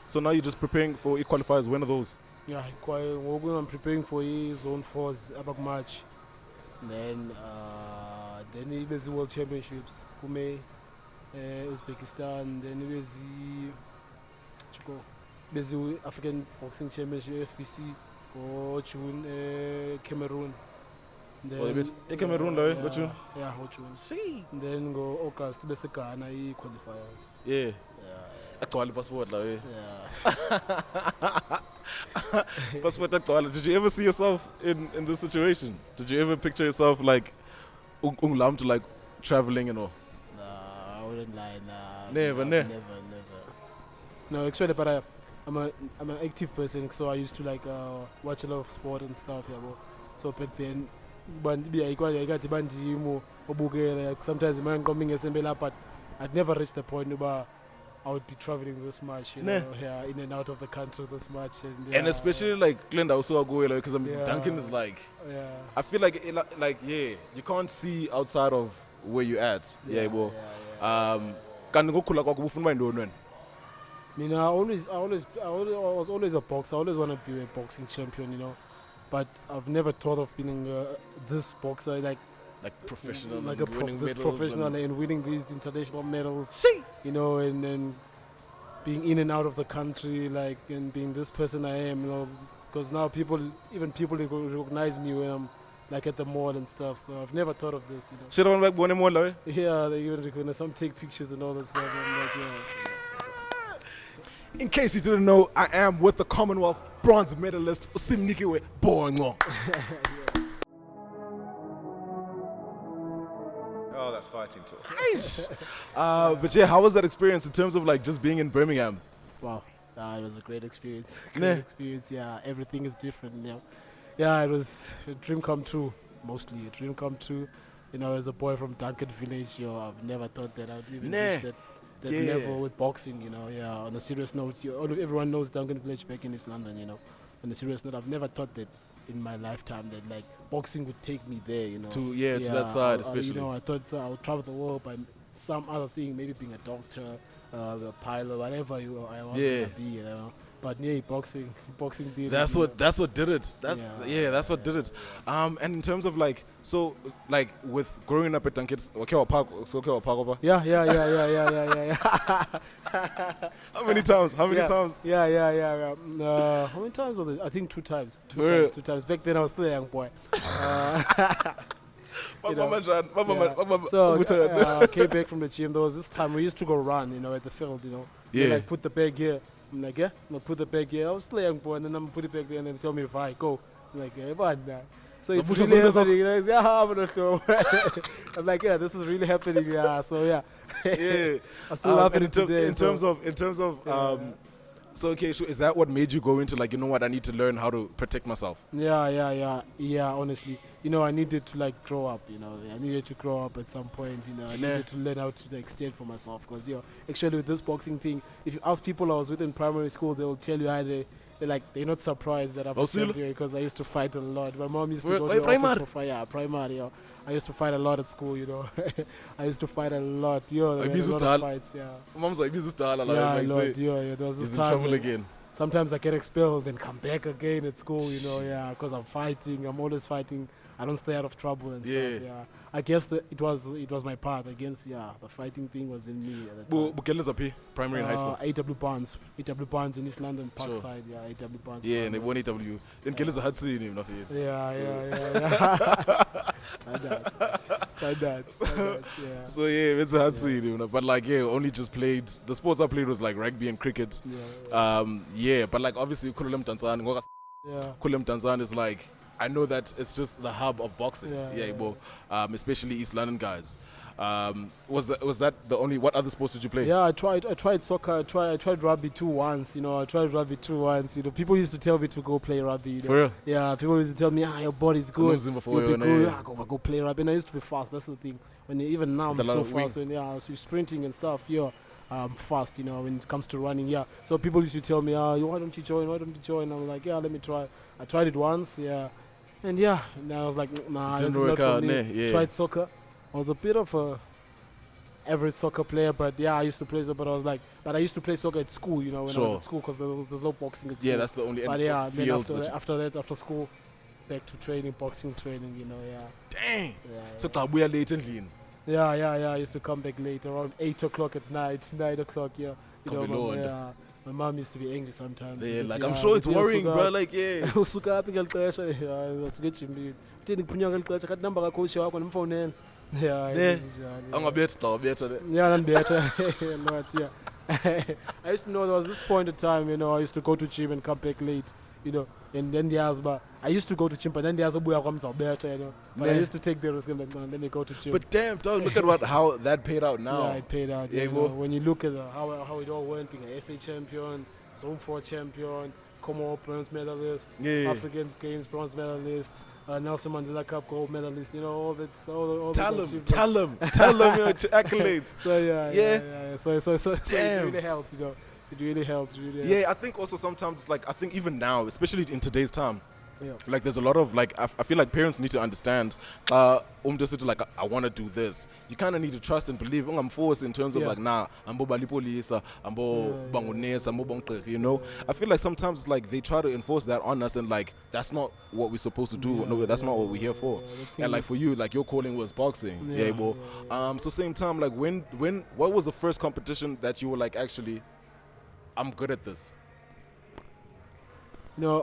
So now you're just preparing for qualifiers. When are those? Yeah, I'm preparing for zone 4s about March. Then there's the World Championships, Kume, Uzbekistan. Then there's the African Boxing Championship, FBC, or June, Cameroon. Then, Cameroon, yeah, June? Yeah, June. See. Then go August, there's a Ghana qualifiers. Yeah. Passport, yeah. Passport. Did you ever see yourself in this situation? Did you ever picture yourself like to like traveling and all? Nah, I wouldn't lie. Nah, never. No, actually, but I'm an active person, so I used to like watch a lot of sport and stuff. Yeah, so back then, I got the band sometimes man coming but I'd never reached the point where I would be traveling this much, in and out of the country this much, and especially like Glenda also go because Duncan is like, I feel like you can't see outside of where you at. I was always a boxer. I always want to be a boxing champion, but I've never thought of being this boxer like professional, like this professional and winning these international medals, and being in and out of the country, and being this person I am, because now people recognize me when I'm like at the mall and stuff. So I've never thought of this, Yeah, they even recognize some, take pictures and all that stuff. I'm like, In case you didn't know, I am with the Commonwealth bronze medalist Simnikiwe Bongco. Oh, that's fighting talk. But yeah, how was that experience in terms of like just being in Birmingham? Wow, it was a great experience. Experience, yeah. Everything is different, Yeah, it was a dream come true, mostly a dream come true. As a boy from Duncan Village, I've never thought that I'd even reach that level with boxing, On a serious note, everyone knows Duncan Village back in East London, On a serious note, I've never thought that in my lifetime that like boxing would take me there, To that side, especially. I thought I would travel the world by some other thing, maybe being a doctor, a pilot, whatever I wanted to be, But boxing did. That's what did it. That's what did it. And in terms of like, so like with growing up at Duncan, Yeah. How many times? How many times was it? I think two times. Two times. Back then I was still a young boy. So I came back from the gym. There was this time we used to go run, at the field, They, like put the bag here. I'm like, I'll put the bag here. I was still a young boy, and then I'm put it back there, and then they tell me if I go. I'm like, so it's really happening. I'm gonna go. I'm like, this is really happening. So I still love it today. In terms of so okay, so is that what made you go into like, I need to learn how to protect myself? Yeah. Honestly, I needed to like grow up. I needed to grow up at some point. I needed to learn how to like stand for myself. Because actually with this boxing thing, if you ask people I was with in primary school, they will tell you they're not surprised that I'm a champion because I used to fight a lot. My mom used to go to the office for fight. Primary. I used to fight a lot at school. I used to fight a lot. Fights. Mom's like, "This style." There was this he's time in trouble again. Sometimes I get expelled and come back again at school. Because I'm fighting. I'm always fighting. I don't stay out of trouble and stuff. Yeah. I guess it was my part against. The fighting thing was in me at the time. Primary and high school. AW Barnes in East London, Parkside. Sure. AW Barnes. Yeah, and they won AW. Then Gillis a hard scene even after years. Yeah. Standards. Yeah. So it's a hard scene, but like only just played. The sports I played was like rugby and cricket. But like obviously Kulem Tanzan. Kulem Tanzan is like, I know that it's just the hub of boxing. Especially East London guys. Was that the only? What other sports did you play? Yeah, I tried soccer. I tried rugby too once. People used to tell me to go play rugby. For real? Yeah, people used to tell me, your body's good. You'll be good. Go play rugby. And I used to be fast. That's the thing. Even now I'm still fast. So sprinting and stuff. I'm fast. When it comes to running. So people used to tell me, why don't you join? I'm like, let me try. I tried it once. And I was like, nah, didn't work out. Tried soccer. I was a bit of a average soccer player, but yeah, I used to play. But I was like, but I used to play soccer at school, when I was at school, because there's no boxing at school. Yeah, that's the only. But yeah, then field after school, back to training, boxing training. Yeah. Dang. Yeah, So we are late and lean. yeah. I used to come back late, around 8 o'clock at night, 9 o'clock. Yeah. My mom used to be angry sometimes. Yeah, like I'm sure it's worrying, bro. Like yeah. Usuka apha ngelixesha asuke ejimbini uthini kuphunywa ngelixesha kathi number kacoach wakho nimfonela Angabethi xa ubetha le. yeah nandibetha lot yeah I used to know there was this point of time I used to go to gym and come back late and then I used to go to gym but then ubuya kwami zawubetha but I used to take the risk and then they go to gym. But damn dog, look at how that paid out now. Yeah, it paid out. When you look at how it all went, being an SA champion, Zone 4 champion, Commonwealth bronze medalist, African Games bronze medalist, Nelson Mandela Cup gold medalist, all that. Tell them your accolades. So yeah. So it really helped, It really helps. I think also sometimes it's like, I think even now, especially in today's time, like there's a lot of like, I feel like parents need to understand like I want to do this. You kind of need to trust and believe. I'm forced in terms of like, nah, I'm balipolisa, I'm bangunesa, I'm bangqeri, I feel like sometimes it's like they try to enforce that on us and like that's not what we're supposed to do. No, that's not what we're here for. And like for you, like your calling was boxing. So same time, like what was the first competition that you were like, actually, I'm good at this? There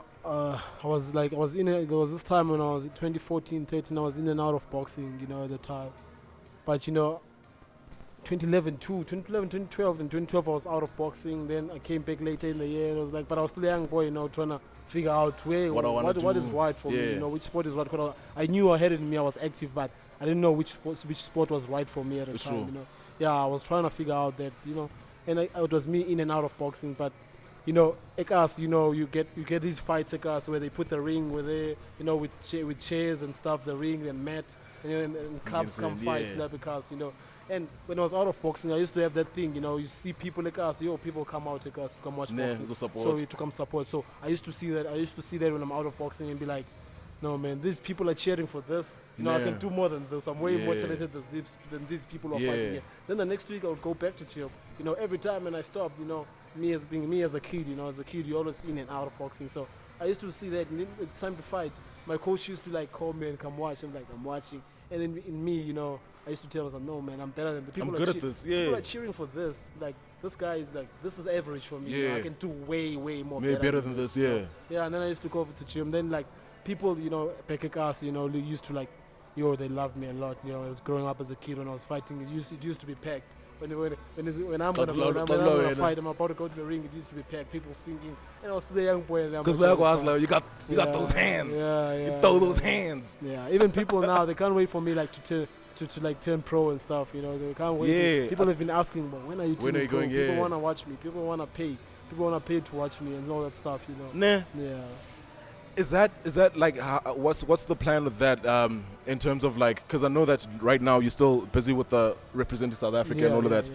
was this time when I was 2014, 13, I was in and out of boxing, at the time. But 2011, 2012, and 2012 I was out of boxing. Then I came back later in the year. And I was like, but I was still a young boy, trying to figure out what is right for me, which sport is right. Cause I knew I had it in me. I was active, but I didn't know which sport was right for me at the time. I was trying to figure out that, and it was me in and out of boxing, but. Ekas, you get these fights, Ekas, where they put the ring with with chairs and stuff, the ring and mat, and clubs come fight, because, and when I was out of boxing, I used to have that thing, you see people people come out, Ekas, to come watch boxing, so to come support. So I used to see that when I'm out of boxing and be like, no man, these people are cheering for this. I can do more than this. I'm way more talented than these people who are fighting here. Then the next week I would go back to gym. Every time when I stopped, me as a kid, you always in and out of boxing. So I used to see that it's time to fight. My coach used to like call me and come watch. I'm like, I'm watching. And then in me, I used to tell myself, no man, I'm better than the people. I'm good at this. People are cheering for this. Like this guy is like, this is average for me. I can do way more. Better than this. And then I used to go over to gym. Then like people, back at us, used to like, they loved me a lot. I was growing up as a kid when I was fighting. It used to be packed. When I'm gonna fight, I'm about to go to the ring. It used to be packed, people singing, and I was still a young boy. Because I was like, you got those hands. You throw those hands. Yeah, even people now, they can't wait for me like to like turn pro and stuff. They can't wait. People have been asking, but when are you turning pro? People wanna watch me. People wanna pay. People wanna pay to watch me and all that stuff. Nah. Yeah. Is that like what's the plan with that in terms of like, because I know that right now you're still busy with the representing South Africa and all of that.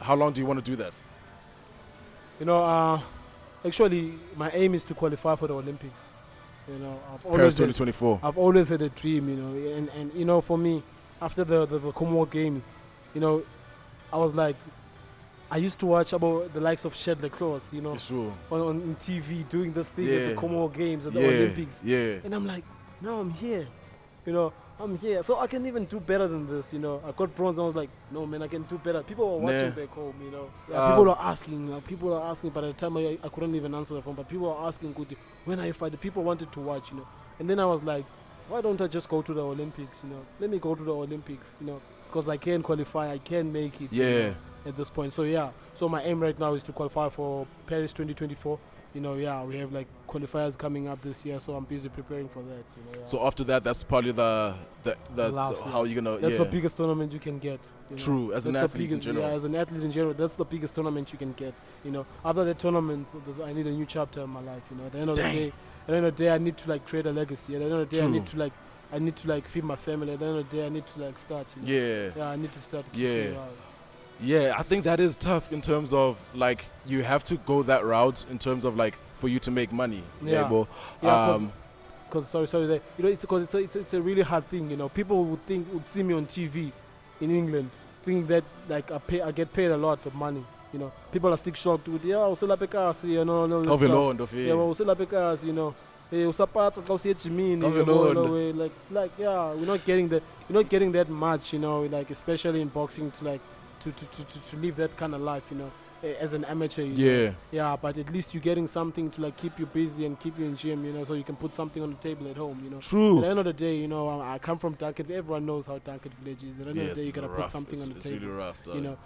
How long do you want to do that? Actually my aim is to qualify for the Olympics. Paris 2024. I've always had a dream, and for me, after the Commonwealth Games, I was like, I used to watch about the likes of Shed Leclerc, on TV doing this thing at the Commonwealth Games, at the Olympics. And I'm like, now I'm here. I'm here. So I can even do better than this, I got bronze. I was like, no, man, I can do better. People were watching back home, people are asking. By the time I couldn't even answer the phone, but people are asking, when are you fighting? People wanted to watch, And then I was like, why don't I just go to the Olympics, Let me go to the Olympics, because I can qualify, I can make it. At this point. So my aim right now is to qualify for Paris 2024. We have like qualifiers coming up this year, so I'm busy preparing for that. So after that, that's probably the how you're gonna. That's the biggest tournament you can get. True, as an athlete in general. Yeah, as an athlete in general, that's the biggest tournament you can get. After that tournament, I need a new chapter in my life. At the end of the day, I need to like create a legacy. At the end of the day, I need to like feed my family. At the end of the day, I need to like start. I need to start. Yeah, I think that is tough in terms of like you have to go that route in terms of like for you to make money. Because it's a really hard thing. People would see me on TV in England thinking that like I get paid a lot of money. You know, people are still shocked with uselapekasi, you know, no. Yeah, uselapekasi, you know. Usapata like yeah, we're not getting that much, you know, like especially in boxing to live that kind of life, you know, as an amateur. Yeah, but at least you're getting something to like keep you busy and keep you in gym, you know, so you can put something on the table at home, you know. True. At the end of the day, you know, I come from Dunkirk. Everyone knows how Dunkirk Village is. At the end of the day, you gotta put something on the table. Really rough, you know.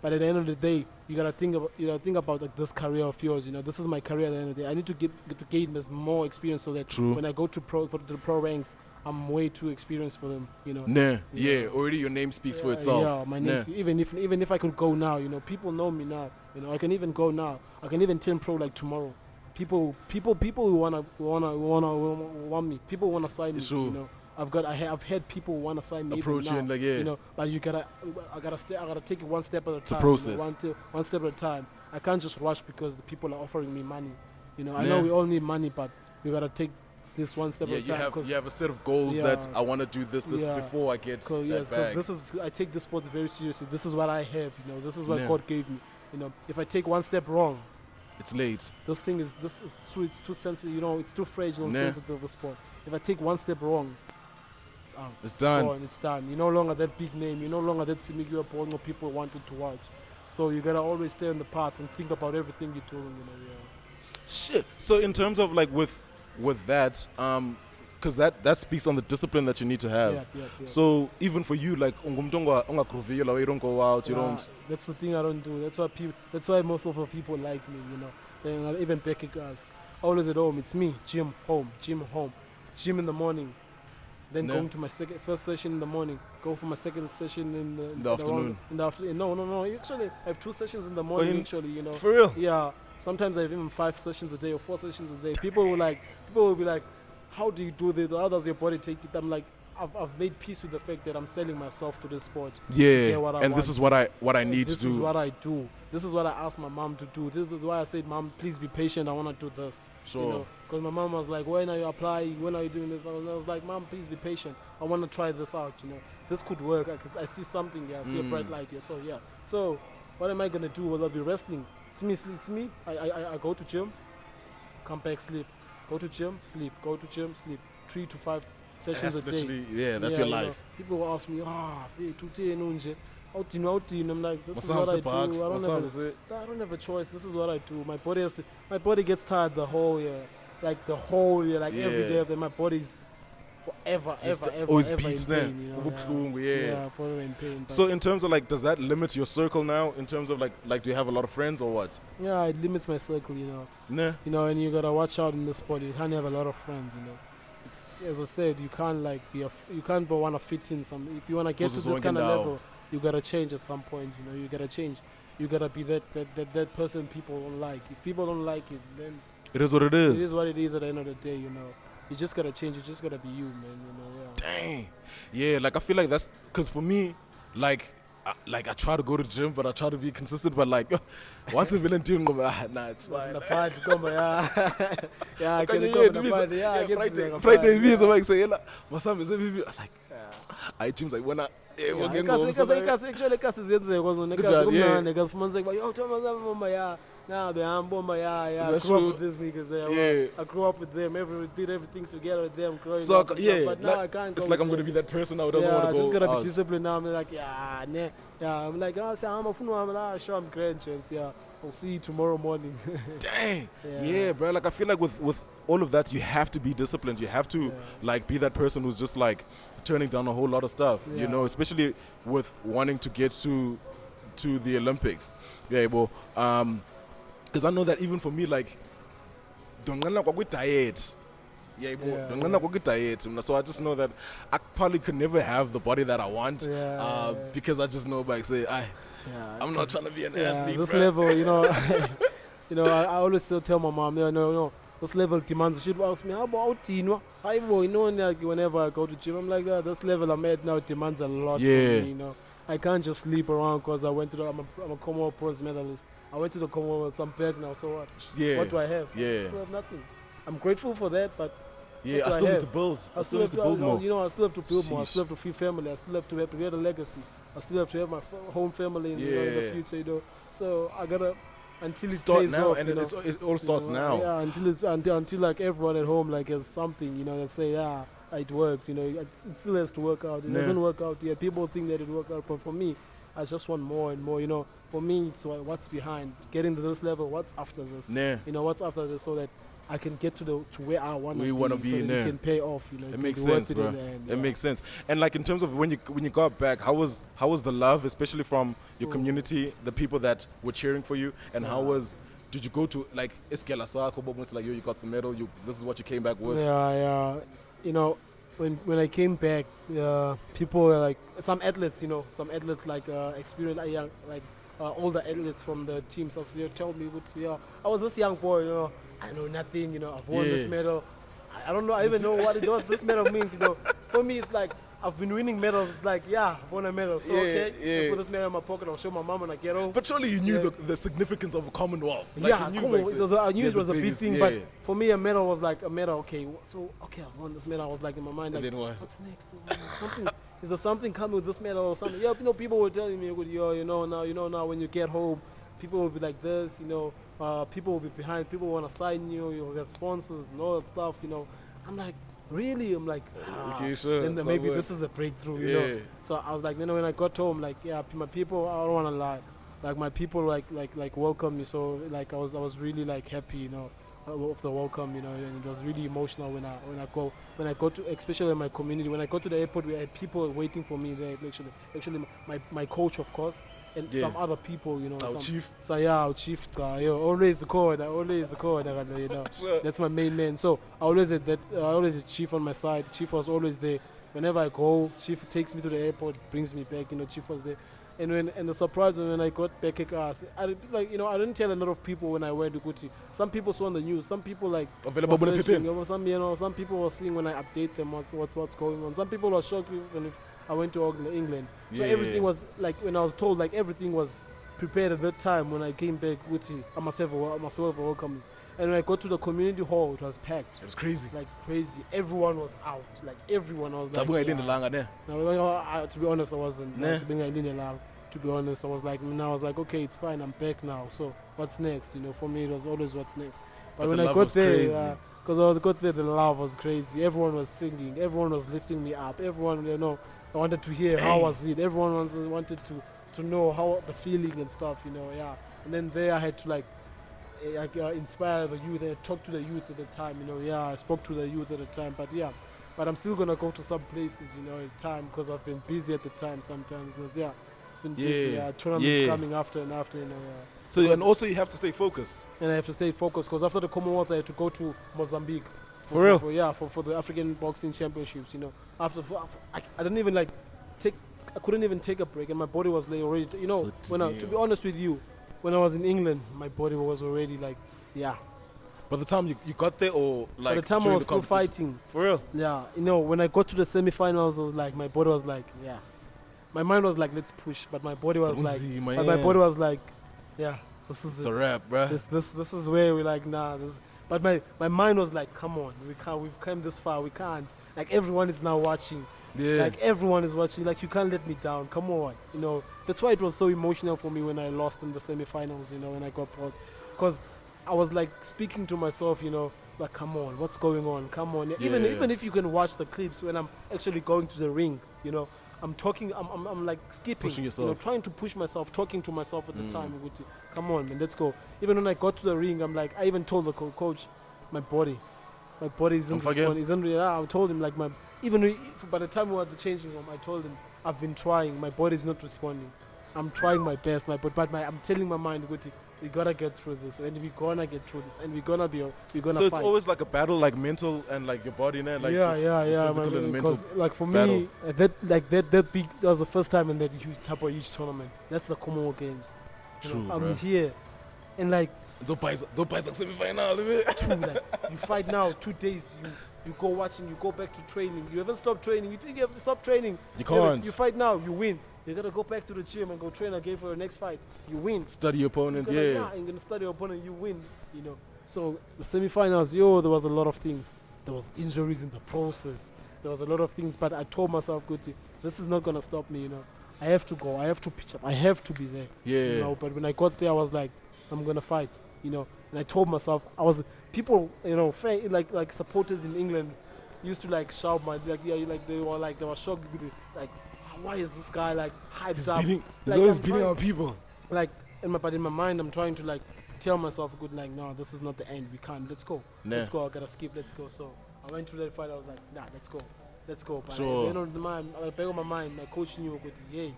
But at the end of the day, you gotta think about like this career of yours. You know, this is my career. At the end of the day, I need to gain this more experience so that when I go to the pro ranks, I'm way too experienced for them, you know. Yeah, already your name speaks for itself. Yeah, my name. Even if I could go now, you know, people know me now. You know, I can even go now. I can even turn pro like tomorrow. People who want me. People wanna sign me. You know, I've had people who wanna sign me. Approach you and like you know, but I gotta take it one step at a time. It's a process. You know, one step at a time. I can't just rush because the people are offering me money. You know, I know we all need money, but we gotta take this one step at a time. You have a set of goals that I want to do this before I get that bag. Because I take this sport very seriously. This is what I have, you know. This is what God gave me. You know, if I take one step wrong, it's late. It's too sensitive, you know, it's too fragile and sensitive of a sport. If I take one step wrong, it's out. It's done. It's done. You're no longer that big name. You're no longer that Simnikiwe Bongco people wanted to watch. So you gotta always stay on the path and think about everything you're doing, you know. Shit. So in terms of like with that, because that speaks on the discipline that you need to have. Yeah. So even for you, like you don't go out, you don't. That's the thing I don't do. That's why most of the people like me, you know. And even Becky guys, always at home. It's me, gym home. It's gym in the morning, then going to my first session in the morning. Go for my second session in the afternoon. No. Actually, I have 2 sessions in the morning. Actually, you know. For real? Yeah. Sometimes I have even 5 sessions a day or 4 sessions a day. People will be like, how do you do this? How does your body take it? I'm like, I've made peace with the fact that I'm selling myself to this sport. Yeah, and this is what I need to do. This is what I do. This is what I asked my mom to do. This is why I said, Mom, please be patient. I want to do this. Sure. You know, because my mom was like, when are you applying? When are you doing this? And I was like, Mom, please be patient. I want to try this out. You know, this could work. I see something here. I see a bright light here. So yeah. So what am I gonna do? Will I be resting? It's me. I go to gym, come back, sleep. Go to gym, sleep. Go to gym, sleep. 3 to 5 sessions a day. That's your life. Know, people will ask me, I'm like, this is what I do. I don't have a choice. This is what I do. My body gets tired the whole year. Like every day of my body's forever always ever beats in pain, you know? Forever in pain. So in terms of like, does that limit your circle now? In terms of like do you have a lot of friends or what? Yeah, it limits my circle, you know. You know, and you gotta watch out in the sport. You can't have a lot of friends, you know. It's, as I said, you can't like you can't want to fit in some. If you want to get to this kind of level, you gotta change at some point. You know, you gotta change. You gotta be that person people don't like. If people don't like it, then it is what it is. It is what it is at the end of the day, you know. You just gotta change. You just gotta be you, man. You know. Yeah. Dang. Yeah, like I feel like that's because for me, like I try to go to the gym, but I try to be consistent. But like once in Villain team, nah, it's fine. I get it. Friday me, so like say, what's up? I was like, I teams like when I. Actually, I grew up with these niggas. I grew up with them. Did everything together with them. So, but now I can't. It's like I'm gonna be that person now who doesn't want to go. I just gotta be disciplined now. I'm like, I'm like, sure, I'm grand chance. Yeah, I'll see you tomorrow morning. Dang. Yeah, bro. Like I feel like with all of that, you have to be disciplined. You have to like be that person who's just like turning down a whole lot of stuff. You know, especially with wanting to get to the Olympics. Yeah, well, because I know that even for me, like, don't with diet. Yeah, with diet. So I just know that I probably could never have the body that I want. Because I just know, like, say, I'm not trying to be an athlete. This level, you know, I always still tell my mom, no. This level demands. She'd ask me, how about you know, like whenever I go to gym, I'm like, this level I'm at now demands a lot from me, you know. I can't just sleep around because I'm a Commonwealth Pros medalist. I went to the Commonwealth, I'm back now, so what? What do I have? I still have nothing. I'm grateful for that, but I still need to build. I still have to build more. You know, I still have to build more. I still have to feed family. I still have to create a legacy. I still have to have my home family in the future, you know. So I gotta until it start pays now, off, and you know. it all starts now. Yeah, until like everyone at home like has something, you know, and say, yeah, it worked, you know. It still has to work out. It doesn't work out yet. People think that it worked out, but for me, I just want more and more, you know. For me, it's what's behind getting to this level. What's after this? You know, what's after this, so that I can get to where I want to be, so that it can pay off. You know, it makes sense, bro. It makes sense. And like in terms of when you got back, how was the love, especially from your community, the people that were cheering for you, and did you go to like Iskela Sako, like you got the medal, this is what you came back with? Yeah. You know, when I came back, people were like some athletes like experienced like older athletes from the teams. They told me, I was this young boy, you know, I know nothing, you know, I've won this medal. I don't know, I even know what this medal means, you know. For me, it's like I've been winning medals. It's like, I've won a medal. So I put this medal in my pocket. I'll show my mom when I get home. But surely you knew the significance of a Commonwealth. Like I knew it was a big thing. But for me, a medal was like a medal. Okay, I've won this medal. I was like in my mind, like, what's next? Is there something coming with this medal or something? Yeah, you know, people were telling me, you know now when you get home, people will be like this, you know, people will be behind, people want to sign you, you'll get sponsors and all that stuff, you know. I'm like, really? I'm like, okay, sure. And maybe this is a breakthrough, you know. So I was like, you know, when I got home, like, my people, I don't want to lie, like my people like welcomed me. So like I was really like happy, you know, of the welcome, you know, and it was really emotional when I go to, especially in my community, when I go to the airport, we had people waiting for me there. Actually, my coach, of course, and some other people, you know. Our chief. So our chief, always the corner, you know. Sure. That's my main man. So I always had a chief on my side. Chief was always there. Whenever I go, chief takes me to the airport, brings me back. You know, chief was there. And the surprise when I got back, I didn't tell a lot of people when I went to Guti. Some people saw on the news. Some people like available searching, some people were seeing when I update them what's going on. Some people were shocked when I went to England. So everything was like, when I was told, like everything was prepared at that time. When I came back, Guti, I must have welcome. And when I got to the community hall, it was packed. It was crazy. Like crazy. Everyone was out. Like everyone was like. No, to be honest, I wasn't. To be honest, I was like, okay, it's fine. I'm back now. So what's next? You know, for me, it was always what's next. But when I got there, because I got there, the love was crazy. Everyone was singing. Everyone was lifting me up. Everyone, you know, I wanted to hear how was it. Everyone wanted to know how the feeling and stuff. You know, And then there, I had to inspire the youth and talk to the youth at the time, you know. I spoke to the youth at the time, but I'm still gonna go to some places, you know, at time, because I've been busy at the time sometimes. It's been busy. Tournaments coming after and after, you know. So and also you have to stay focused. And I have to stay focused because after the Commonwealth I had to go to Mozambique. For real? For the African Boxing Championships, you know. I didn't even I couldn't even take a break, and my body was already, you know. To be honest with you, when I was in England, my body was already By the time you got there, or like by the time I was still fighting. For real? Yeah, you know, when I got to the semi-finals, I was like, my body was like, my mind was like, let's push, but my body was like, this is it's a wrap, bro. This is where we're like, nah. But my mind was like, come on, we've come this far, we can't. Like everyone is now watching. Yeah. Like everyone is watching. Like you can't let me down. Come on, you know. That's why it was so emotional for me when I lost in the semi-finals. You know, when I got brought, because I was like speaking to myself. You know, like come on, what's going on? Come on. Even if you can watch the clips when I'm actually going to the ring, you know, I'm talking. I'm like skipping. Pushing yourself. You know, trying to push myself, talking to myself at the time. Come on, man, let's go. Even when I got to the ring, I'm like, I even told the coach, my body isn't responding. I told him like even by the time we were at the changing room, I told him I've been trying. My body's not responding. I'm trying my best, I'm telling my mind, we gotta get through this, and we're gonna get through this, and we're gonna So fight. it's always like a battle, like mental and like your body, and like physical and mental. Like for battle. me, that was the first time in that huge tournament. That's the Commonwealth Games. True, I'm here, and like. Semi-final, you fight now 2 days. You go watching. You go back to training. You haven't stopped training. You think you have to stop training? You can't. You fight now. You win. You gotta go back to the gym and go train again for your next fight. You win. Study your opponent. You're gonna study your opponent. You win. You know. So the semi-finals, there was a lot of things. There was injuries in the process. There was a lot of things, but I told myself, Guti, this is not gonna stop me. You know. I have to go. I have to pitch up. I have to be there. Yeah. You know, but when I got there, I was like, I'm gonna fight. You know, and I told myself, people, you know, like supporters in England used to like shout they were shocked, like, why is this guy like hyped up? He's Like, always I'm beating trying- our people. Like but in my mind, I'm trying to like tell myself, good, like, no, this is not the end. We can't. Let's go. Nah. Let's go. I gotta skip. Let's go. So I went to that fight. I was like, nah, let's go. But Sure. at the end of the mind, at the back of my mind, my coach knew, good, yay.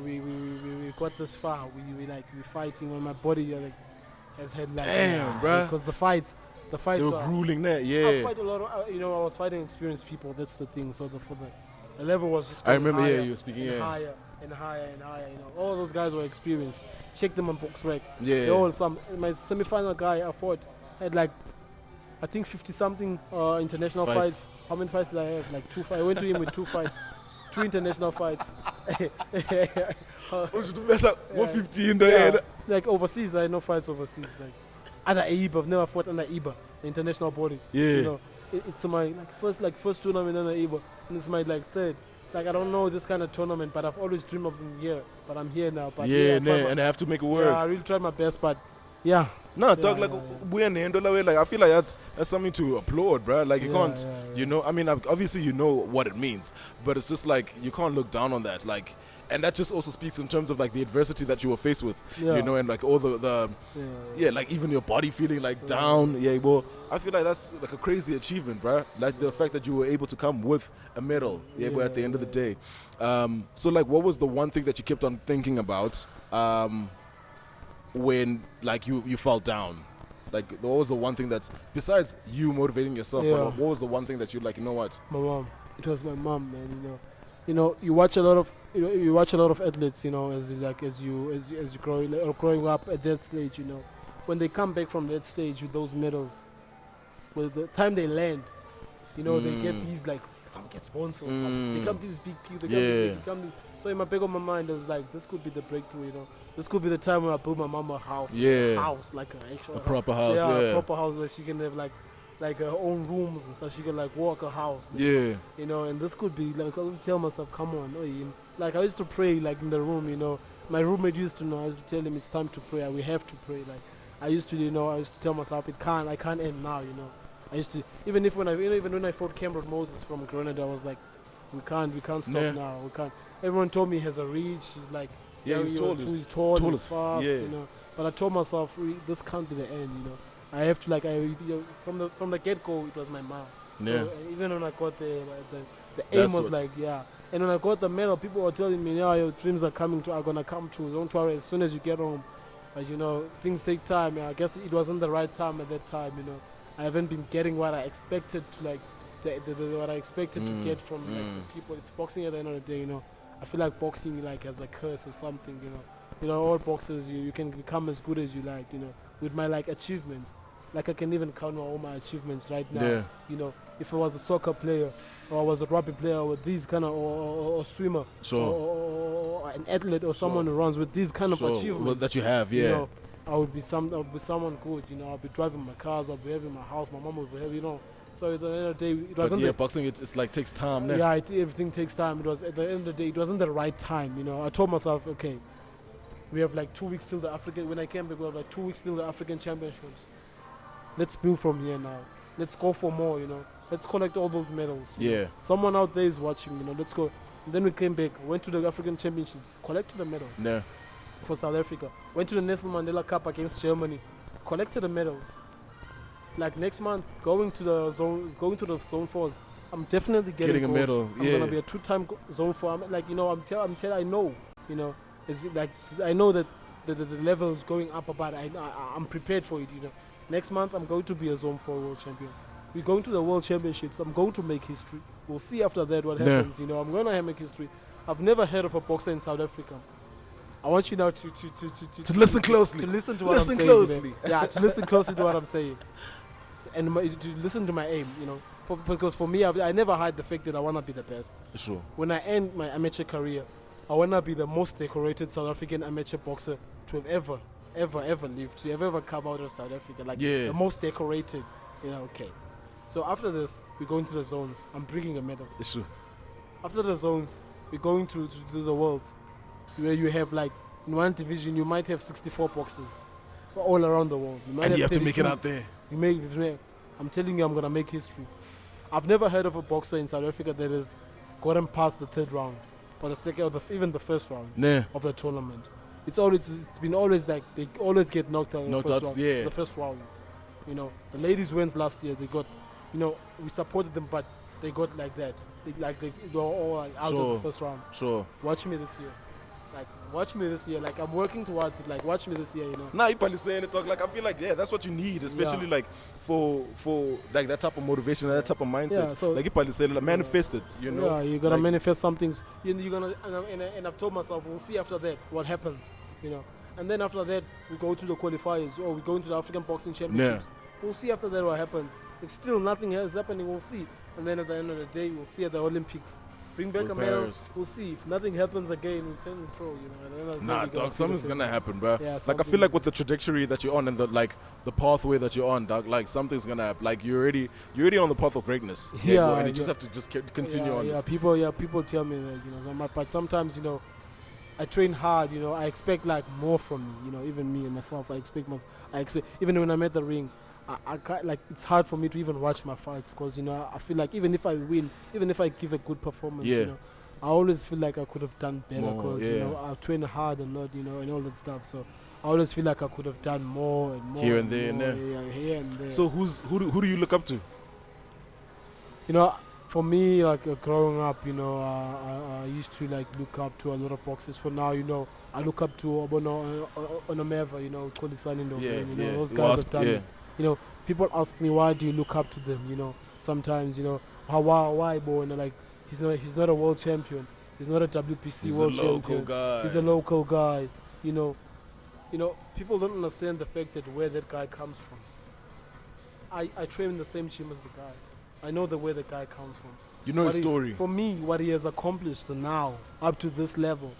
We got this far. We fighting when my body like has had like, Damn, bruh. because the fights They were are, grueling that, I yeah. fight a lot of, I was fighting experienced people. That's the thing. So the level was just I going remember, yeah, higher you were speaking, and yeah. higher and higher and higher. You know, all those guys were experienced. Check them on BoxRec. Yeah. They all my semi-final guy I fought had like, I think 50 something international Fights. fights. How many fights did I have? Like 2 fights. I went to him with 2 fights, 2 international fights. We should mess up 150 in the Yeah, head. like overseas, I had no fights overseas. Like under IBA, I've never fought under IBA, the international body. Yeah. You know, it's my first tournament under IBA, and it's my third. Like, I don't know this kind of tournament, but I've always dreamed of being here. But I'm here now. But Yeah, I tried and I have to make it yeah, work. I really tried my best, but yeah. No, Yeah, dog, like, yeah, we're in the end of the way. Like, I feel like that's something to applaud, bruh. Like, you Yeah, can't, yeah. you know, I mean, obviously you know what it means, but it's just like, you can't look down on that. Like, and that just also speaks in terms of like the adversity that you were faced with, Yeah. you know, and like all the Yeah. like even your body feeling like down. Yeah, well, I feel like that's like a crazy achievement, bruh. Like the fact that you were able to come with a medal, yeah, but at the end of the day. So like, what was the one thing that you kept on thinking about when like you fell down? Like, what was the one thing that's, besides you motivating yourself, Yeah. what was the one thing that you like, you know what? My mom. It was my mom, man. You know, you watch a lot of athletes. You know, as you growing up at that stage. You know, when they come back from that stage with those medals, with the time they land, you know, they get these like, some get sponsors, some become these big people. They become these. So in my back of my mind, I was like, this could be the breakthrough. You know, this could be the time when I build my mama a house. Yeah. A house, like an actual A proper house, Yeah, yeah. a proper house where she can have like her own rooms and stuff. She can like walk a house. Yeah. You know, and this could be like, I used to tell myself, come on, like I used to pray like in the room. You know, my roommate used to know. I used to tell him it's time to pray. We have to pray. Like I used to tell myself I can't end now. You know, I used to even when I fought Cameron Moses from Grenada, I was like, we can't stop Yeah. now. We can't. Everyone told me he has a reach. He's like, Yeah, he's tall. He's tall. tall He's as- fast. yeah. You know, but I told myself, this can't be the end. You know, I have to from the get go, it was my mom. So Yeah. even when I got there, the aim That's was what- like, yeah. And when I got the medal, people were telling me, yeah, your dreams are gonna come true. Don't worry, as soon as you get home. But you know, things take time. I guess it wasn't the right time at that time. You know, I haven't been getting what I expected to what I expected to get from like, the people. It's boxing at the end of the day. You know, I feel like boxing like has a curse or something. You know, all boxers you can become as good as you like. You know, with my like achievements. Like I can even count all my achievements right now. Yeah. You know, if I was a soccer player or I was a rugby player with these kind of or swimmer Sure. or an athlete or someone who runs with these kind Sure. of achievements Well, that you have, yeah. you know, I would be someone good. You know, I'll be driving my cars, I'll be having my house, my mom would be having, you know. So at the end of the day, it But wasn't yeah, the, boxing, it's like takes time. Now. yeah, everything takes time. It was at the end of the day, it wasn't the right time. You know, I told myself, okay, we have like 2 weeks till the African. When I came back, we have like 2 weeks till the African Championships. Let's build from here now. Let's go for more. You know, let's collect all those medals. you know. Yeah. Someone out there is watching. You know, let's go. And then we came back, went to the African Championships, collected a medal Yeah. for South Africa. Went to the Nelson Mandela Cup against Germany, collected a medal. Like next month, going to the zone 4s. I'm definitely getting a gold. medal, I'm yeah. gonna be a 2-time zone 4. I'm like, you know, I know, you know, it's like I know that the level is going up, but I'm prepared for it. You know, next month I'm going to be a zone 4 world champion. We're going to the world championships. I'm going to make history. We'll see after that what Yeah. happens. You know, I'm gonna make history. I've never heard of a boxer in South Africa. I want you now to listen closely. To listen to what Listen I'm saying. closely. you know. Yeah, to listen closely to what I'm saying, and to listen to my aim. You know, because for me, I never hide the fact that I wanna be the best. Sure. When I end my amateur career, I wanna be the most decorated South African amateur boxer to have ever lived, to have ever come out of South Africa. Like Yeah. the most decorated. You know, okay. So after this, we go into the zones. I'm bringing a medal. It's true. After the zones, we're going to do the worlds, where you have like in one division you might have 64 boxers all around the world. And you have to make it out there. I'm telling you, I'm gonna make history. I've never heard of a boxer in South Africa that has gotten past the third round, or the second, or even the first round of the tournament. It's been always like they always get knocked out in the first rounds. You know, the ladies wins last year. They got, you know, we supported them, but they got like that. They were all like out of the first round. Sure. Watch me this year. Like I'm working towards it. Like watch me this year, you know. Nah, you probably saying it. Like I feel like that's what you need, especially like for like that type of motivation, that type of mindset. Yeah, so like you probably say, like, manifest it. You know. Yeah, you gotta manifest some things. You're gonna and I've told myself we'll see after that what happens, you know. And then after that we go to the qualifiers or we go into the African Boxing Championships. Yeah. We'll see after that what happens. If still nothing is happening, we'll see. And then at the end of the day, we'll see at the Olympics. Bring back a medal, we'll see. If nothing happens again, we'll turn pro, you know. Nah, dog, something's gonna happen, bro. Yeah, like I feel like with the trajectory that you're on and the pathway that you're on, dog, like something's gonna happen. Like you're already on the path of greatness. And you just have to just continue on. Yeah, people tell me that, you know, but sometimes, you know, I train hard, you know, I expect like more from me, you know, even me and myself, I expect even when I'm at the ring, I can't, like, it's hard for me to even watch my fights because, you know, I feel like even if I win, even if I give a good performance, you know, I always feel like I could have done better because, you know, I train hard a lot, you know, and all that stuff. So I always feel like I could have done more and more. Here and there. Yeah, here and there. So who do you look up to? You know, for me, like growing up, you know, I used to like look up to a lot of boxers. For now, you know, I look up to Onomeva, you know, Kolisanindo, you know, those guys have done it. You know, people ask me, why do you look up to them? You know, sometimes, you know, why, boy? And like, he's not a world champion. He's not a WPC world champion. He's a local guy. You know, people don't understand the fact that where that guy comes from. I train in the same gym as the guy. I know where the guy comes from. You know his story. For me, what he has accomplished now, up to this level,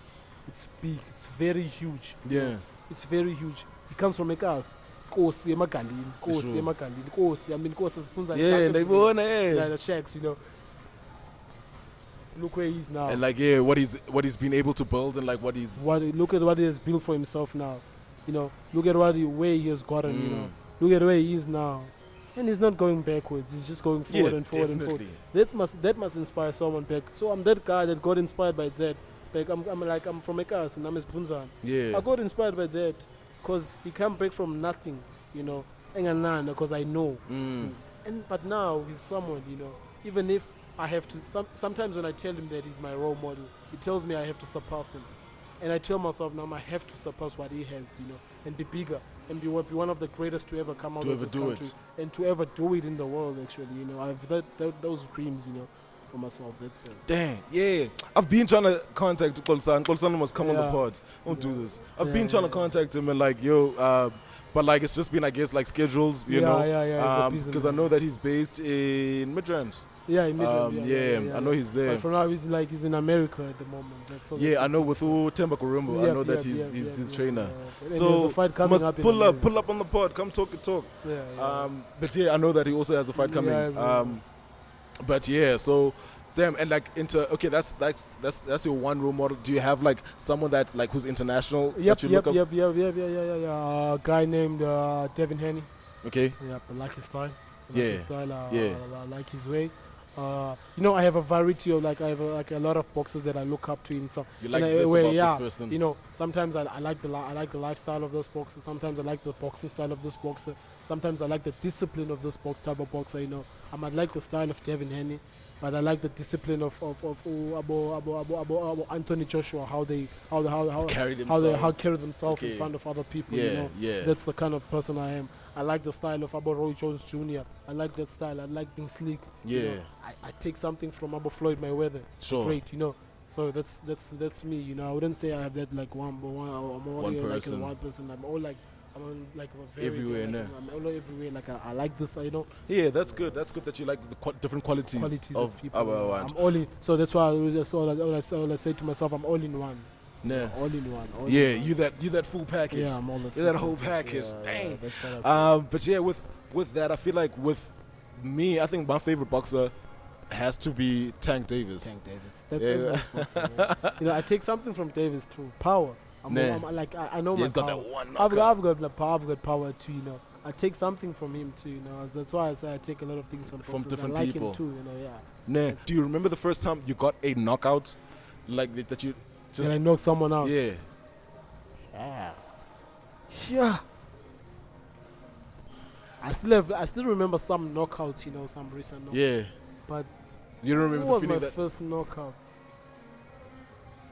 it's big. It's very huge. Yeah. It's very huge. He comes from Ekas. Kosi emagalini, I mean, Kosi Spunza. Yeah, they won the Shacks, you know. Look where he is now. And like, what he's been able to build and like look at what he has built for himself now. You know, look at where he has gotten, you know. Look at where he is now. And he's not going backwards, he's just going forward and forward and forward. That must inspire someone back. So I'm that guy that got inspired by that. Like I'm from Ekas and I'm a Spunzan. Yeah. I got inspired by that. Because he came back from nothing, you know, because I know. But now he's someone, you know, even if I have to, sometimes when I tell him that he's my role model, he tells me I have to surpass him. And I tell myself now I have to surpass what he has, you know, and be bigger and be one of the greatest to ever come out of this country. And to ever do it in the world, actually, you know. I have those dreams, you know, for myself. That's it. Dang, yeah. I've been trying to contact Kolsan. Kolsan must come on the pod. Don't do this. I've been trying to contact him and like, but like it's just been, I guess, like schedules, you know. Because I know that he's based in Midrand. Yeah, in Midrand. I know he's there. But for now, he's in America at the moment. That's all. I know with Temba Kurumbu. I know that he's his trainer. So a fight coming up pull up on the pod. Come talk. But I know that he also has a fight coming. But so damn, and like that's your one role model. Do you have like someone that like who's international that you look up? A guy named Devin Haney. Okay. I like his style. I like his way. You know, I have a variety of I have a lot of boxers that I look up to in some. You like this about this person? You know, sometimes I like the lifestyle of this boxer. Sometimes I like the boxing style of this boxer. Sometimes I like the discipline of this type of boxer. You know, I might like the style of Devin Haney, but I like the discipline of Anthony Joshua. How carry themselves in front of other people. You know, that's the kind of person I am. I like the style of Roy Jones Jr. I like that style. I like being sleek. Yeah. You know, I take something from Floyd Mayweather. Sure. Great, you know. So that's me. You know, I wouldn't say I have that like one person. Like one person. I'm all like very everywhere. I'm all everywhere. Like I like this. You know. Yeah, that's good. That's good that you like the different qualities of people. I'm all in. So that's why all I say to myself. I'm all in one. Yeah. All in one. You that full package. Yeah, I'm all You're that whole package. Dang. That's what but with that, I feel like with me, I think my favorite boxer has to be Tank Davis. Tank Davis. That's everyone's boxing, yeah. You know, I take something from Davis too. Power. I know my he's got power. that one I've knockout. got power. I've got power too. You know, I take something from him too. You know, that's why I say I take a lot of things from boxers. different I like people. him too. You know, yeah. Nah. Do you remember the first time you got a knockout, like that you just? And I knocked someone out. Yeah. Yeah. Sure. I still remember some knockouts. You know, some recent knockouts. Yeah. But you don't who remember the was feeling my that. first knockout?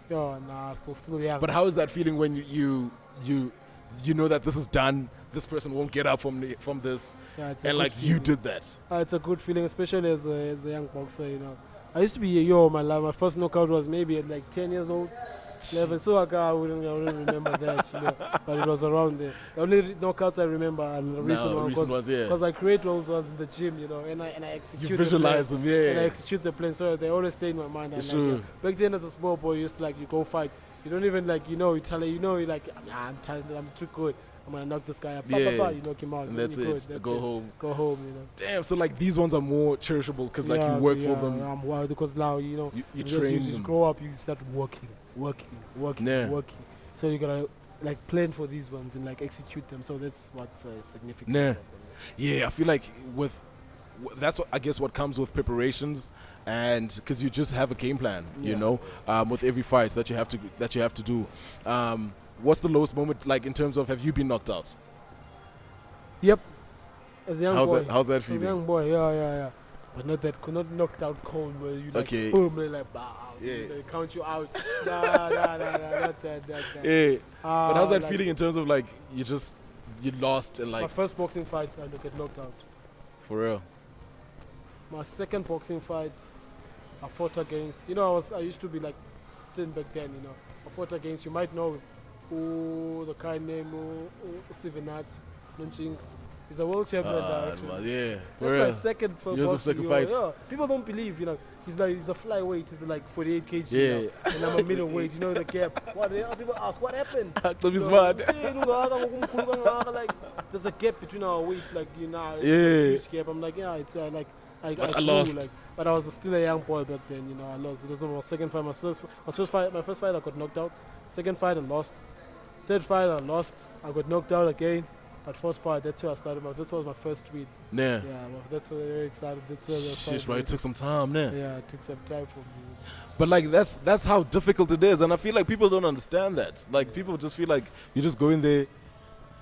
Yo, nah, still young. But how is that feeling when you know that this is done? This person won't get up from this, Yeah, it's a and good like you feeling. did that. It's a good feeling, especially as a young boxer. You know, I used to be my first knockout was maybe at like 10 years old, 11. So I wouldn't remember that, you know, but it was around there. The only knockouts I remember are the recent ones, yeah. because I create those ones in the gym, you know, and I execute. You visualize them, yeah. And I execute the plan, so they always stay in my mind. And Sure. back then, as a small boy, you used to you go fight. You don't even you're I'm too good. I'm gonna knock this guy up. Yeah. You knock him out. And that's you're it. good. Go home. Go home, you know. Damn. So like these ones are more cherishable because you work for them. Well, because now You just train you them. grow up, you start working. Yeah. So you gotta plan for these ones and execute them. So that's what's significant. Nah. about them. Yeah, I feel like that's what I guess what comes with preparations, and because you just have a game plan, you know, with every fight that you have to do. What's the lowest moment like in terms of have you been knocked out? Yep. As a young boy. How's that As a feeling? young boy, yeah. But not knocked out cold where you Okay. boom, they bow. Yeah. They count you out. Nah, not that. Yeah. But how's that like- feeling in terms of you lost and My first boxing fight, I get knocked out. for real? My second boxing fight, I fought against. I used to be thin back then. You know, I fought against. You might know, the guy named Stevenat Munching. He's a world champion. Actually. Yeah, for That's real. my second Years of boxing, sacrifice. Yeah. People don't believe. You know, he's a flyweight. He's 48 kg. Yeah. You know, and I'm a middleweight. You know the gap. People ask what happened. So he's You mad. know, there's a gap between our weights. Yeah. Huge gap. I'm it's I I grew, lost. but I was still a young boy back then. You know, I lost. It was my second fight. My first fight, I got knocked out. Second fight, I lost. Third fight, I lost. I got knocked out again. But fourth fight, that's where I started. That was my first win. Nah. Yeah, well, that's where it started. That's where I started. Shit, right. It took some time, nah. Yeah, it took some time for me. But that's how difficult it is, and I feel like people don't understand that. People just feel like you just go in there,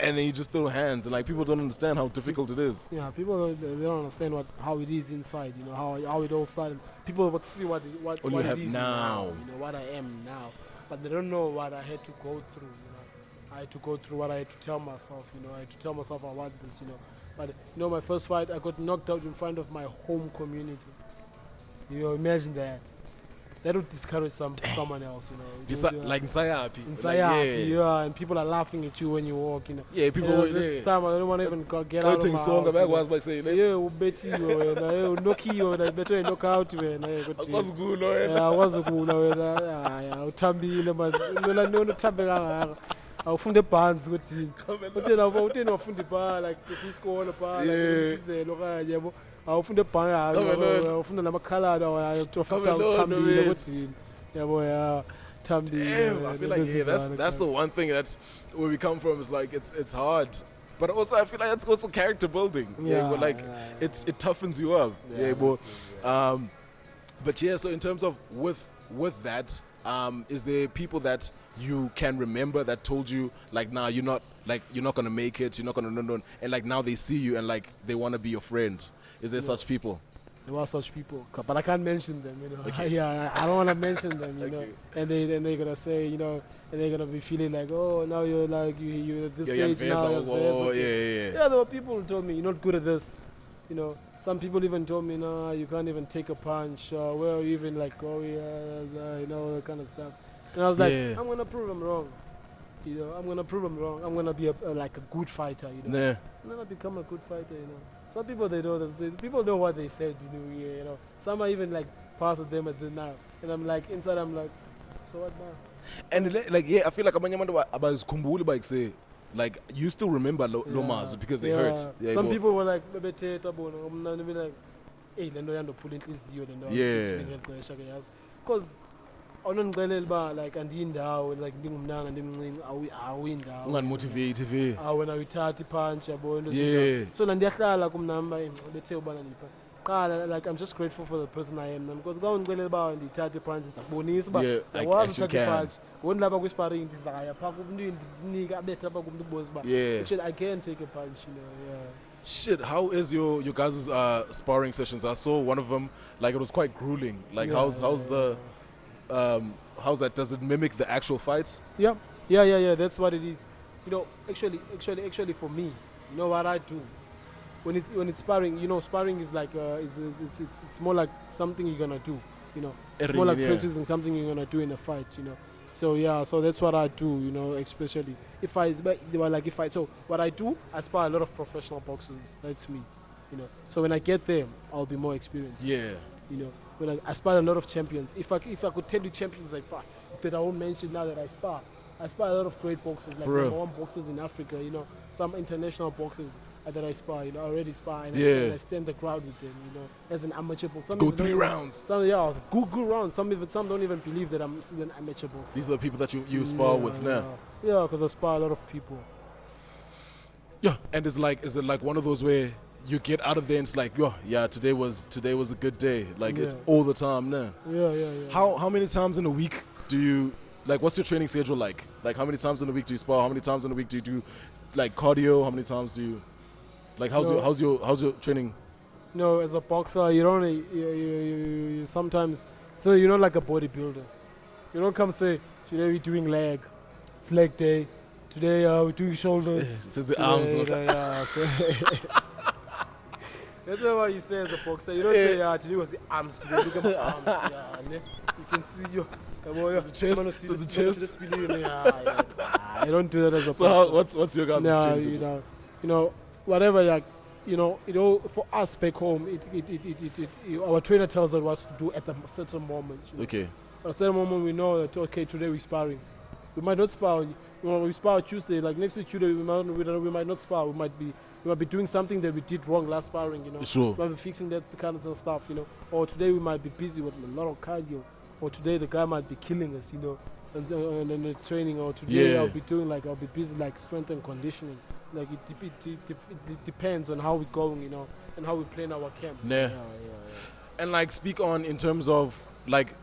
and then you just throw hands, and people don't understand how difficult it is. Yeah, people they don't understand how it is inside. You know how it all started. People would see what All you it have is now. You know what I am now, but they don't know what I had to go through. You know, I had to go through what I had to tell myself. You know, I had to tell myself I want this. You know, but my first fight, I got knocked out in front of my home community. You know, imagine that. That would discourage someone else. You know, In Sayapi. yeah, and people are laughing at you when you walk. You know. Yeah, people. And this time I don't want to even get out of my house. Song, you know. was saying, Yeah, ubeti wena, unoki wena, better knock out wena. Yeah, awazukula wena. Uthambile man. Lona uthambe kangaka. Awufunde bands ukuthi. Uthe wafunda ibhala isikole phala izelo kanye yabo. Awufunde ibhala, awufunda namakhalada uthambile ukuthi yabo ya thambile. Damn, I feel like that's the one thing that's where we come from is it's hard. But also I feel like it's also character building. It toughens you up. But yeah, so in terms of with that, is there people that you can remember that told you nah, you're not gonna make it, you're not gonna no, and now they see you and they wanna be your friend? Is there such people? There are such people, but I can't mention them. You know, Okay. I don't want to mention them. You know, Okay. and they're gonna say, you know, and they're gonna be feeling oh, now you're you at this Yeah, stage now. yeah. Yeah, there were people who told me you're not good at this. You know, some people even told me, no, you can't even take a punch. Where are you even you know, that kind of stuff. And I was like, Yeah. I'm gonna prove them wrong. You know, I'm gonna prove them wrong. I'm gonna be a good fighter. You know, Nah. I'm gonna become a good fighter. You know. Some people they know that people know what they said to do. Yeah, you know. Some are even past them at the now, and I'm inside. I'm so what now? And I feel like abanye abantu abazikhumbuli say you still remember Lomas because they hurt. Yeah, Some people were bebethetha bona ngomnani be hey le nto yandophula inhliziyo le nto Yeah. ngeli xesha ke yazi because awunondixelela uba like andiyindawo like ndingumnana ndimncinci awuyindawo unganimotivate wena uyithatha iphantshi yabo into Yeah. ezinjalo. So nandiyahlala kumnam uba bethe ubana ndipha qala like I'm just grateful for the person I am because xa undixelela uba ndiyithatha iphantshi ndizakubonisa uba Yeah, ndiyakwazi actually uthatha can. iphantshi ngondilapha kwisparing ndizaya phaa kumntu ndinika abethe apha kumntu ubonisa uba Yeah. actually I can take a punch, you know. Yeah. Shit, how is your guys' sparring sessions? I saw one of them, like it was quite grueling. Like how's that? Does it mimic the actual fight? Yeah, that's what it is. You know, actually for me, you know what I do? When it's sparring, you know, sparring is like it's more like something you're gonna do, you know. It's more like practicing something you're gonna do in a fight, you know. So yeah, so that's what I do, you know, especially so what I do, I spar a lot of professional boxers. That's me, you know. So when I get there, I'll be more experienced. Yeah. You know, when I spar a lot of champions. If I could tell you champions like that I won't mention now that I spar a lot of great boxers, like number one boxers in Africa, you know, some international boxers that I spar, you know, I already spar and I stand the crowd with them, you know, as an amateur boxer. Go 3 rounds. Good rounds. Some don't even believe that I'm still an amateur boxer. These are the people that you spar with now. Yeah, because I spar a lot of people. Yeah, and is it like one of those where you get out of there and it's like, today was a good day. Like it's all the time now. Yeah. How many times in a week do you, like, what's your training schedule like? Like, how many times in a week do you spar? How many times in a week do you do, like, cardio? How many times do you, like, how's your training? No, as a boxer, you don't, you sometimes, so you're not like a bodybuilder. You don't come say, today we're doing leg, it's leg day. Today we're doing shoulders. It's the arms. So that's what you say as a boxer. You don't say, today was the arms. Today look at my arms. You can see your. The chest. I don't do that as a boxer. So what's your guys' training? You know, whatever, like, you know, for us back home, our trainer tells us what to do at a certain moment. You know? Okay. At a certain moment, we know that today we're sparring. We might not spar. We spar Tuesday. Like next week Tuesday, we might not spar. We might be doing something that we did wrong last sparring. You know. Sure. We might be fixing that kind of stuff. You know. Or today we might be busy with a lot of cardio. Or today the guy might be killing us. You know. And the training. Or today I'll be busy like strength and conditioning. Like it depends on how we're going. You know. And how we plan our camp. Yeah. And like speak on in terms of like.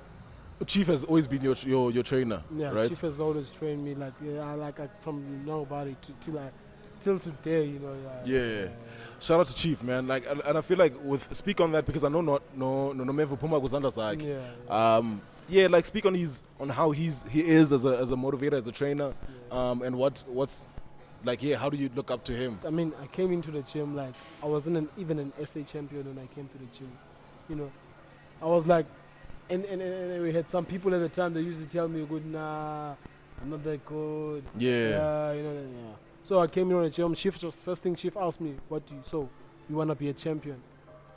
Chief has always been your trainer, right? Chief has always trained me like from nobody till today, you know. Yeah. Shout out to Chief, man. Like, and I feel like speak on that because I know no mevo puma kuzanda sake. Yeah, like speak on how he is as a motivator, as a trainer, and what's like. Yeah, how do you look up to him? I mean, I came into the gym like I wasn't even an SA champion when I came to the gym. You know, I was like. And we had some people at the time that used to tell me, "Good, nah, I'm not that good." Yeah. You know. Yeah. So I came in on the gym. First thing Chief asked me, you want to be a champion?"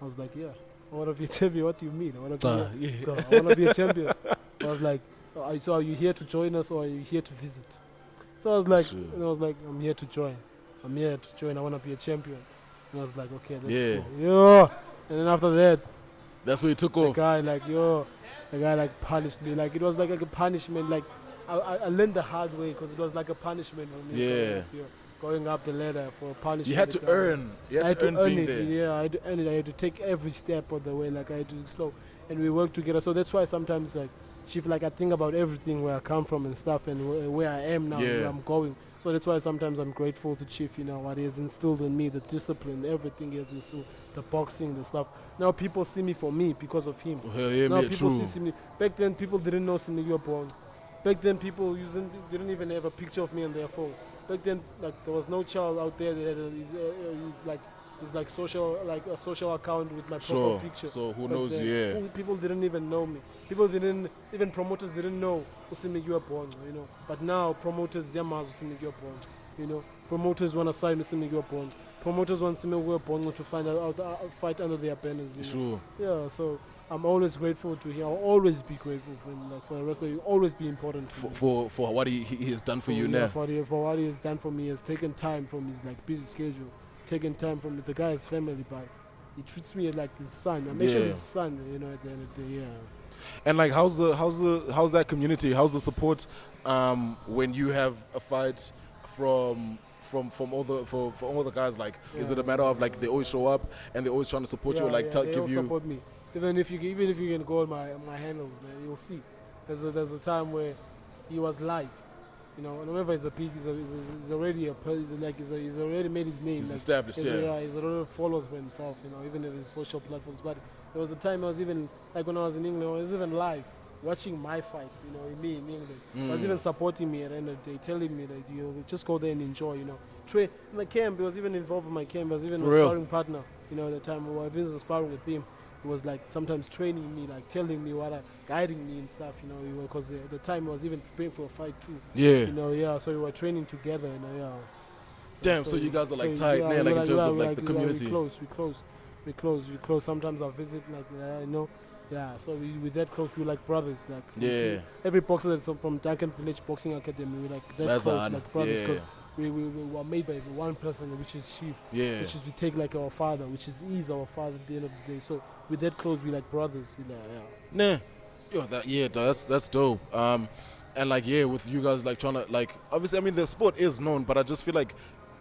I was like, "Yeah, I want to be a champion." "What do you mean?" "I want to be a champion." I was like, "So are you here to join us or are you here to visit?" So I was like, "I'm here to join. I want to be a champion." And I was like, "Okay, that's cool." Yeah. And then after that, that's where he took off. The guy like punished me. Like it was like a punishment. Like I learned the hard way because it was like a punishment for me. Yeah. Going up the ladder for a punishment. You had to earn. You had to earn being it. there. Yeah, I had to earn it. I had to take every step of the way. Like I had to slow, and we worked together. So that's why sometimes like Chief, like I think about everything where I come from and stuff, and where I am now, where I'm going. So that's why sometimes I'm grateful to Chief. You know what he has instilled in me, the discipline, everything he has instilled. The boxing, the stuff. Now people see me for me because of him. Now people see me. Back then people didn't know Simnikiwe Bongco. Back then people didn't even have a picture of me on their phone. Back then like there was no child out there that had his social account with my profile picture. So who knows you? People didn't even know me. Even promoters didn't know Simnikiwe Bongco, you know. But now promoters yamazi Simnikiwe Bongco. You know, promoters want to sign with Simnikiwe Bongco. Promoters want Simnikiwe Bongco to fight under their banners. Sure. Yeah, so I'm always grateful to him. I'll always be grateful for him. Like for the rest of you, always be important to for what he has done for you now. For what he has done for me, he has taken time from his like busy schedule, taken time from the guy's family by. he treats me like his son. I'm actually his son, you know, at the end of the day, yeah. And like, how's that community? How's the support when you have a fight from all the guys? Like, is it a matter of like they always show up and they're always trying to support you, or like they give all you? support me. Even if you can go on my handle, man, you'll see. There's a time where he was live. You know, whenever he's a peak, he's already he's already made his name. He's established, yeah. He's already followers for himself, you know, even in his social platforms. But there was a time I was even, like when I was in England, I was even live, watching my fight, you know, me in England. I was even supporting me at the end of the day, telling me that, you know, just go there and enjoy, you know. In the camp, he was even involved in my camp. I was even a sparring partner, you know, at the time. I was sparring with him. He was like sometimes training me, like telling me guiding me and stuff, you know, because at the time I was even preparing for a fight too. Yeah. You know, yeah, so we were training together, you know, yeah. Damn, so you guys are like tight, man, like in terms of like the community. We close. Sometimes I'll visit, like, you know, yeah, so we're that close, we're like brothers, like. Yeah. Every boxer that's from Duncan Village Boxing Academy, we're like that close, like brothers, because we were made by one person, which is Chief. Yeah. Which is we take like our father, which is our father at the end of the day. So we're that close, we like brothers, you know, yeah. Nah. That's dope. And like, yeah, with you guys like trying to, like, obviously, I mean, the sport is known, but I just feel like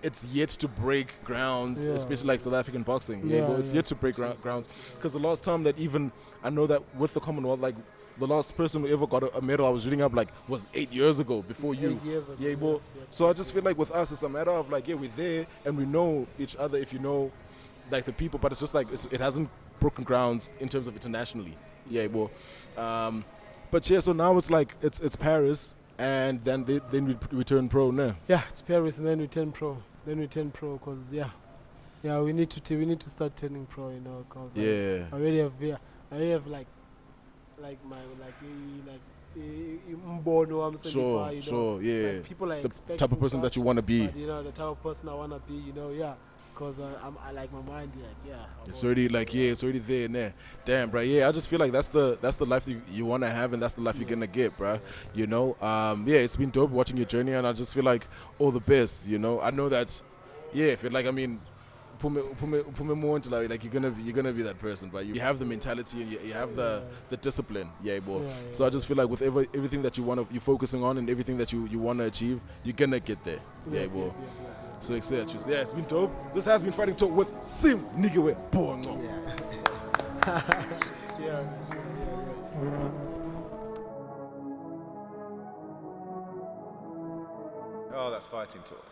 it's yet to break grounds, especially like South African boxing. It's yet to break grounds. Because the last time that even, I know that with the Commonwealth, like, the last person who ever got a medal, I was reading up, like, was 8 years ago, before you. 8 years ago. Yeah, bro. So I just feel like with us, it's a matter of, like, yeah, we're there, and we know each other, if you know, like, the people, but it's just like, it hasn't broken grounds in terms of internationally. Yeah, bro. But yeah, so now it's like, it's Paris, and then we turn pro, no? Yeah, it's Paris, and then we turn pro. Because we need to start turning pro, you know. Cause I already have like my Mbono, I'm saying. Sure, yeah. Like, people are the expecting type of person that you want to be. But, you know, the type of person I want to be, you know, yeah. Because I like my mind, like, yeah. It's already like, it's already there and there. Damn, bro. Yeah, I just feel like that's the life you want to have, and that's the life you're gonna get, bro. You know, it's been dope watching your journey, and I just feel like all the best. You know, I know that, if you're like, I mean, put me more into like you're gonna be that person, but you have the mentality and you have the discipline, boy. So I just feel like with everything that you're focusing on and everything that you want to achieve, you're gonna get there, boy. So excited. Yeah, it's been dope. This has been Fighting Talk with Simnikiwe Bongco. Oh, that's Fighting Talk.